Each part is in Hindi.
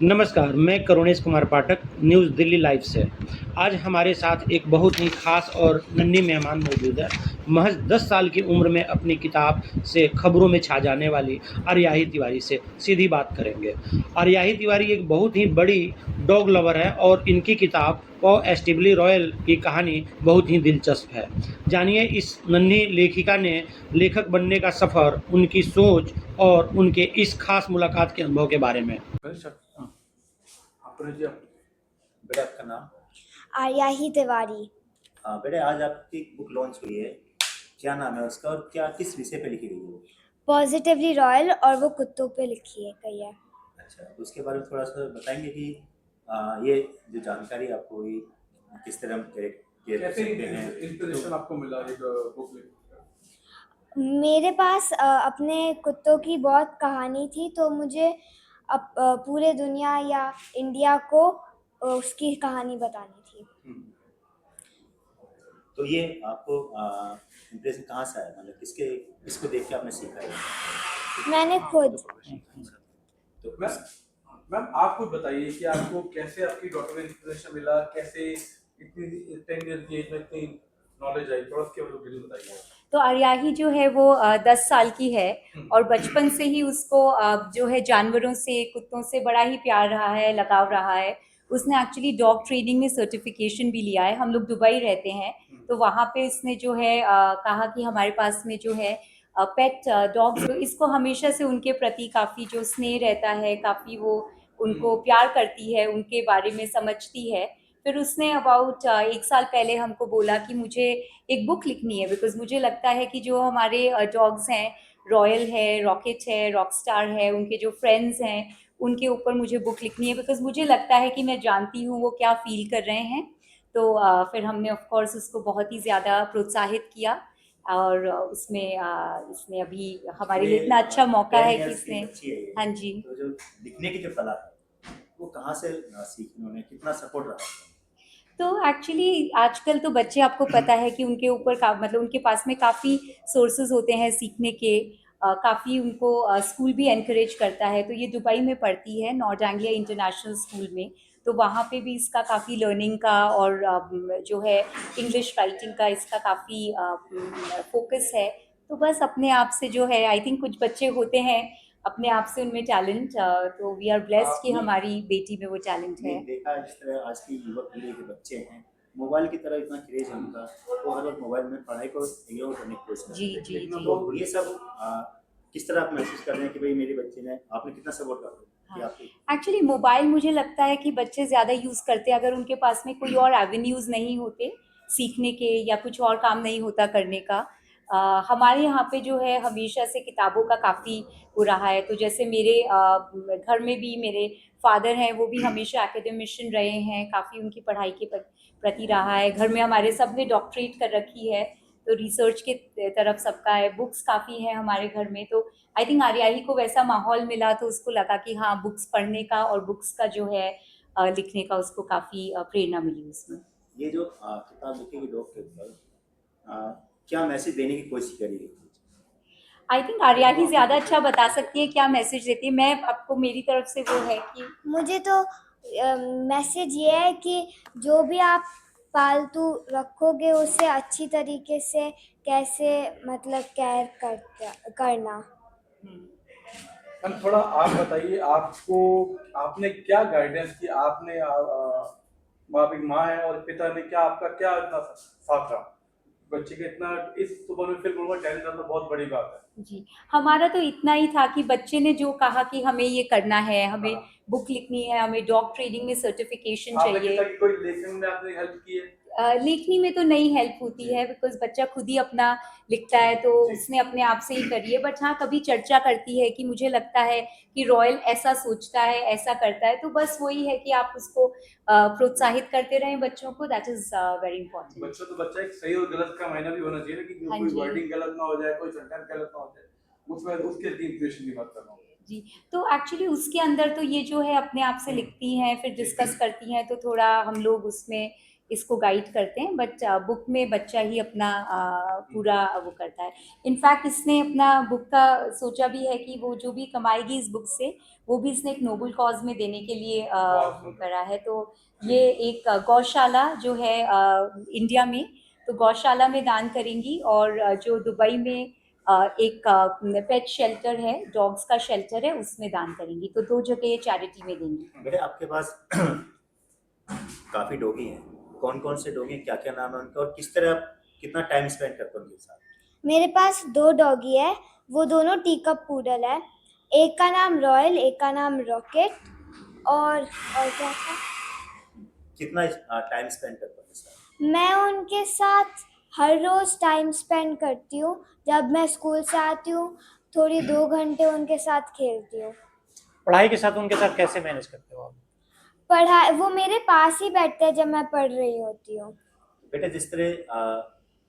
नमस्कार, मैं करुणेश कुमार पाठक, न्यूज़ दिल्ली लाइव से। आज हमारे साथ एक बहुत ही ख़ास और नन्ही मेहमान मौजूद है। महज़ 10 साल की उम्र में अपनी किताब से खबरों में छा जाने वाली अरियाही तिवारी से सीधी बात करेंगे। अरियाही तिवारी एक बहुत ही बड़ी डॉग लवर है और इनकी किताब पॉ एस्टिबली रॉयल की कहानी बहुत ही दिलचस्प है। जानिए इस नन्ही लेखिका ने लेखक बनने का सफ़र, उनकी सोच और उनके इस ख़ास मुलाकात के अनुभव के बारे में। अपने जी बेटा आपका नाम। आर्याही तिवारी। हाँ बेटा, आज आपकी बुक लॉन्च हुई है, क्या नाम है उसका और क्या किस विषय पे लिखी गई है वो? पॉजिटिवली रॉयल और वो कुत्तों पे लिखी है गई है। अच्छा, तो उसके बारे में थोड़ा सा बताएंगे कि ये जो जानकारी आपको ये किस तरह हम कैसे सकते हैं? इंस्पिरेशन आपको मिला एक बुक लिखने का? मेरे पास अपने कुत्तों की बहुत कहानी थी, तो मुझे पूरे दुनिया या इंडिया को उसकी कहानी बतानी थी। तो ये आपको इम्प्रेशन कहाँ से आया, मतलब किसको देख के आपने सीखा है? मैंने खुद। तो मैम मैम आप खुद बताइए कि आपको कैसे आपकी डॉक्टर में इंस्पिरेशन मिला, कैसे इतनी 10 ईयर की एज में इतनी नॉलेज आई, थोड़ा उसके बारे में बताइए। तो अरियाही जो है वो 10 साल की है और बचपन से ही उसको जो है जानवरों से, कुत्तों से बड़ा ही प्यार रहा है, लगाव रहा है। उसने एक्चुअली डॉग ट्रेनिंग में सर्टिफिकेशन भी लिया है। हम लोग दुबई रहते हैं, तो वहाँ पे उसने जो है कहा कि हमारे पास में जो है पेट डॉग्स, तो इसको हमेशा से उनके प्रति काफ़ी जो स्नेह रहता है, काफ़ी वो उनको प्यार करती है, उनके बारे में समझती है। फिर उसने अबाउट 1 साल पहले हमको बोला कि मुझे एक बुक लिखनी है, बिकॉज़ मुझे लगता है कि जो हमारे डॉग्स हैं, रॉयल है, रॉकेट है, रॉकस्टार है, उनके जो फ्रेंड्स हैं, उनके ऊपर मुझे बुक लिखनी है, बिकॉज़ मुझे लगता है कि मैं जानती हूँ वो क्या फ़ील कर रहे हैं। तो फिर हमने ऑफ़ कोर्स उसको बहुत ही ज़्यादा प्रोत्साहित किया और इसने अभी हमारे लिए इतना अच्छा मौका है कि इसने। हाँ जी। तो जो लिखने की जो कला है वो कहाँ से सीखी उन्होंने, कितना सपोर्ट रहा उसका? तो एक्चुअली आजकल तो बच्चे, आपको पता है कि उनके ऊपर मतलब उनके पास में काफ़ी सोर्सेज होते हैं सीखने के। काफ़ी उनको स्कूल भी एनकरेज करता है। तो ये दुबई में पढ़ती है, नॉर्थ एंग्लिया इंटरनेशनल स्कूल में। तो वहाँ पे भी इसका काफ़ी लर्निंग का और जो है इंग्लिश राइटिंग का इसका काफ़ी फोकस है। तो बस अपने आप से जो है, आई थिंक कुछ बच्चे होते हैं अपने आप से उनमें टैलेंट, तो वी आर ब्लेस्ड कि हमारी बेटी में वो टैलेंट है। देखा है जिस तरह आज की युवक पीढ़ी के बच्चे हैं, मोबाइल की तरह इतना क्रेज है उनका, वो हर वक्त मोबाइल में पढ़ाई को इग्नोर करने की कोशिश जी करते जी हैं। जी। तो ये सब किस तरह आप महसूस कर रहे हैं कि भाई मेरे बच्चे ने, आपने कितना सपोर्ट कर दिया आपकी? एक्चुअली मोबाइल मुझे लगता है कि बच्चे ज़्यादा यूज़ करते हैं, अगर उनके पास में कोई और एवेन्यूज़ नहीं होते सीखने के या कुछ और काम नहीं होता करने का। हमारे यहाँ पे जो है हमेशा से किताबों का काफ़ी वो रहा है। तो जैसे मेरे घर में भी मेरे फादर हैं, वो भी हमेशा एकेडमिशियन रहे हैं, काफ़ी उनकी पढ़ाई के प्रति रहा है। घर में हमारे सब ने डॉक्टरेट कर रखी है, तो रिसर्च के तरफ सबका है। बुक्स काफ़ी हैं हमारे घर में। तो आई थिंक आर्याही को वैसा माहौल मिला, तो उसको लगा कि हाँ, बुक्स पढ़ने का और बुक्स का जो है लिखने का उसको काफ़ी प्रेरणा मिली उसमें। ये जो किताब लिखेगी डॉग के ऊपर, क्या मैसेज देने की कोशिश करेगी? आई थिंक आर्याही ज़्यादा अच्छा बता सकती है क्या मैसेज देती है। मैं आपको, मेरी तरफ से वो है कि मुझे तो मैसेज ये है कि जो भी आप पालतू रखोगे उसे अच्छी तरीके से कैसे मतलब केयर करना। मैम थोड़ा आप बताइए, आपको आपने क्या गाइडेंस की, आपने आप एक माँ है और पिता ने क्या आपका क्या इतना साथ रहा बच्चे के, इतना इस सुबह में फिर बोलूँगा टैलेंट आना बहुत बड़ी बात है। जी, हमारा तो इतना ही था कि बच्चे ने जो कहा कि हमें ये करना है, हमें बुक लिखनी है, हमें डॉग ट्रेनिंग में सर्टिफिकेशन आपने चाहिए। किसी की कोई लेखन में आपने हेल्प की है? लेखनी में तो नहीं हेल्प होती है, बिकॉज़ बच्चा खुद ही अपना लिखता है, तो उसने अपने आप से ही करी है। बट हाँ, कभी चर्चा करती है कि मुझे लगता है कि रॉयल ऐसा सोचता है, ऐसा करता है। तो बस वही है कि आप उसको प्रोत्साहित करते रहें बच्चों को, दैट इज़ वेरी इम्पोर्टेंट। बच्चा एक सही और गलत का मायना भी होना चाहिए ना, कि हाँ कोई जी। वर्डिंग गलत ना हो जाए, कोई सेंटेंस गलत ना हो जाए। उसमें उसके लिए इंप्रेशन की बात कर रहा हूँ। जी, तो एक्चुअली उसके अंदर तो ये जो है अपने आप से लिखती हैं, फिर डिस्कस करती हैं, तो थोड़ा हम लोग उसमें इसको गाइड करते हैं, बट बुक में बच्चा ही अपना पूरा वो करता है। इनफैक्ट इसने अपना बुक का सोचा भी है कि वो जो भी कमाएगी इस बुक से वो भी इसने एक नोबल कॉज में देने के लिए वो करा है। तो ये एक गौशाला जो है इंडिया में, तो गौशाला में दान करेंगी, और जो दुबई में एक पेट शेल्टर है, डॉग्स का शेल्टर है, उसमें दान करेंगी। तो 2 जगह चैरिटी में देंगी। बेटे आपके पास काफ़ी डॉगी हैं, कौन कौन से डॉगी हैं, क्या क्या नाम है उनका और किस तरह आप कितना टाइम स्पेंड करते हो उनके साथ? मेरे पास 2 डॉगी है, वो दोनों टीकप पूडल है। एक का नाम रॉयल, एक का नाम रॉकेट। और क्या था? कितना टाइम स्पेंड करते हो उनके साथ? मैं उनके साथ हर रोज़ टाइम स्पेंड करती हूँ। जब मैं स्कूल से आती हूँ थोड़ी 2 घंटे उनके साथ खेलती हूँ। पढ़ाई के साथ उनके साथ कैसे मैनेज करते हो आप? पढ़ाई वो मेरे पास ही बैठते हैं जब मैं पढ़ रही होती हूँ। बेटे जिस तरह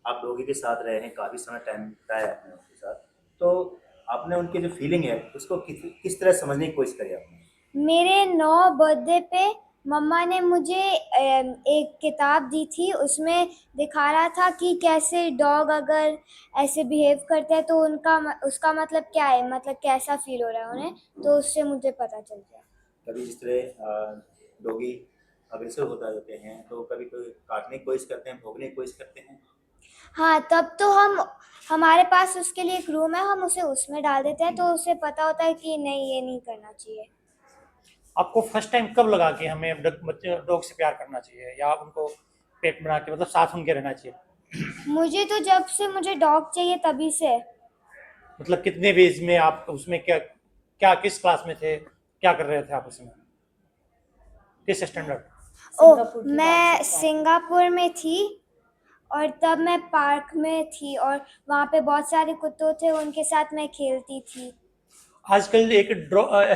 आप डॉगी के साथ रहे हैं, काफ़ी समय टाइम बिताया आपने उनके साथ, तो आपने उनकी जो फीलिंग है उसको किस तरह समझने की कोशिश करी आपने? मेरे 9 बर्थडे पे मम्मा ने मुझे एक किताब दी थी, उसमें दिखा रहा था कि कैसे डॉग अगर ऐसे बिहेव करते हैं तो उसका मतलब क्या है, मतलब कैसा फील हो रहा है उन्हें, तो उससे मुझे पता चल गया। कभी जिस तरह डॉगी अग्रेसिव होता जाते हैं तो कभी कोई काटने की कोशिश करते हैं, भौंकने की कोशिश करते हैं। हाँ, तब तो हमारे पास उसके लिए एक रूम है, हम उसे उसमें डाल देते हैं, तो उसे पता होता है कि नहीं, ये नहीं करना चाहिए। आपको फर्स्ट टाइम कब लगा कि हमें डॉग से प्यार करना चाहिए या उनको पेट बना के मतलब साथ उनके रहना चाहिए? मुझे तो जब से मुझे डॉग चाहिए तभी से। मतलब कितने एज में आप उसमें क्या क्या किस क्लास में थे, क्या कर रहे थे आप उसमें, किस स्टैंडर्ड? सिंगापुर की बात मैं करता हूँ। सिंगापुर में थी और तब मैं पार्क में थी और वहाँ पे बहुत सारे कुत्ते थे, उनके साथ मैं खेलती थी। आजकल एक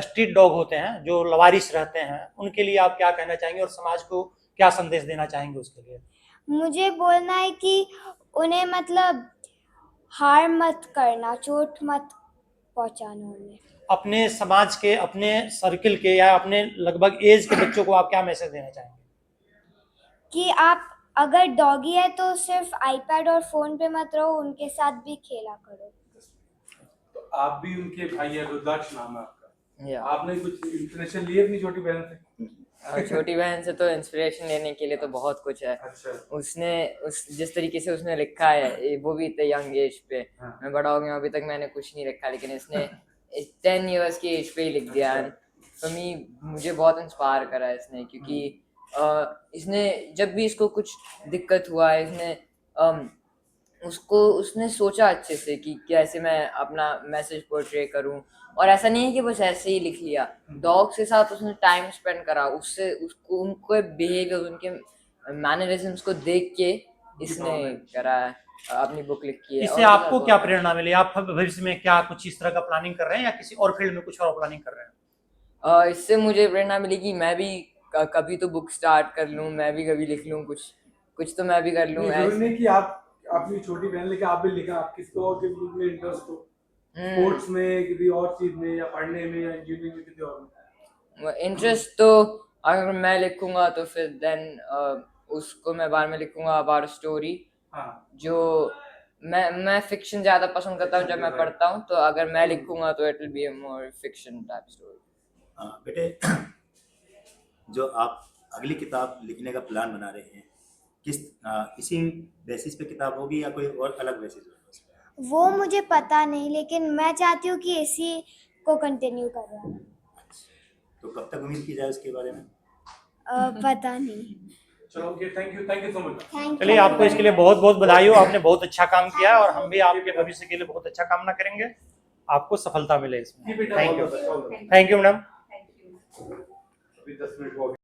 स्ट्रीट डॉग होते हैं जो लवारिस रहते हैं, उनके लिए आप क्या कहना चाहेंगे और समाज को क्या संदेश देना चाहेंगे उसके लिए? मुझे बोलना है कि उन्हें मतलब हार्म मत करना, चोट मत पहुँचाना उन्हें। अपने समाज के, अपने सर्किल के या अपने लगभग एज के बच्चों को आप क्या मैसेज देना चाहेंगे? कि आप अगर डॉगी है तो सिर्फ आईपैड और फ़ोन पे मत रहो, उनके साथ भी खेला करो। तो आप भी उनके भाई है, रुद्राक्ष नाम है आपका। या आपने कुछ इंस्पिरेशन लिए अपनी छोटी बहन से? छोटी बहन से तो इंस्पिरेशन लेने के लिए तो बहुत कुछ है। अच्छा। उसने जिस तरीके से उसने लिखा है, वो भी इतने यंग एज पे, हाँ। मैं बड़ा हो गया अभी तक मैंने कुछ नहीं लिखा, लेकिन इसने 10 इयर्स की एज पे ही लिख दिया। तो मुझे बहुत इंस्पायर करा है इसने, क्योंकि इसने जब भी इसको कुछ दिक्कत हुआ है, उसने सोचा अच्छे से कि कैसे मैं अपना मैसेज पोर्ट्रे करूं, और ऐसा नहीं है कि बस ऐसे ही लिख लिया। डॉग्स के साथ उसने टाइम स्पेंड करा, उससे उसको उनके बिहेवियर, उनके मैनरिज्म्स को देख के इसने करा है, अपनी बुक लिखी है। इससे और आपको क्या प्रेरणा मिली? आप भविष्य में क्या कुछ इस तरह का प्लानिंग कर रहे हैं या किसी और फील्ड में कुछ और प्लानिंग कर रहे हैं? इससे मुझे प्रेरणा मिली कि मैं भी कभी तो बुक स्टार्ट कर लूं, मैं भी कभी लिख लूं, कुछ तो मैं भी कर लूं। जरूरी नहीं कि आप अपनी छोटी बहन लेके आप भी लिखा, आप किसको और के ग्रुप में इंटरेस्ट हो, स्पोर्ट्स में, किसी और चीज में, या पढ़ने में, या इंजीनियरिंग में, किसी और में। इंटरेस्ट तो अगर मैं लिखूंगा तो फिर देन उसको मैं बाद में लिखूंगा अबाउट स्टोरी। हाँ। जो मैं फिक्शन ज्यादा पसंद करता हूँ जब मैं पढ़ता हूँ, तो अगर मैं लिखूंगा तो it will be a more fiction type story. बेटे जो आप अगली किताब लिखने का प्लान बना रहे हैं, इसी बेसिस पे किताब होगी या कोई और अलग बेसिस होगा? वो मुझे पता नहीं, लेकिन मैं चाहती हूँ कि इसी को कंटिन्यू करें। तो कब तक उम्मीद की जाए उसके बारे में? पता नहीं। चलो okay, thank you so much. Thank चलिए, आपको इसके लिए बहुत बहुत बधाई हो, आपने बहुत अच्छा काम किया है और हम भी आपके भविष्य के लिए बहुत अच्छा कामना करेंगे, आपको सफलता मिले इसमें। Thank you madam. Thank you. अभी 10 मिनट हो गए।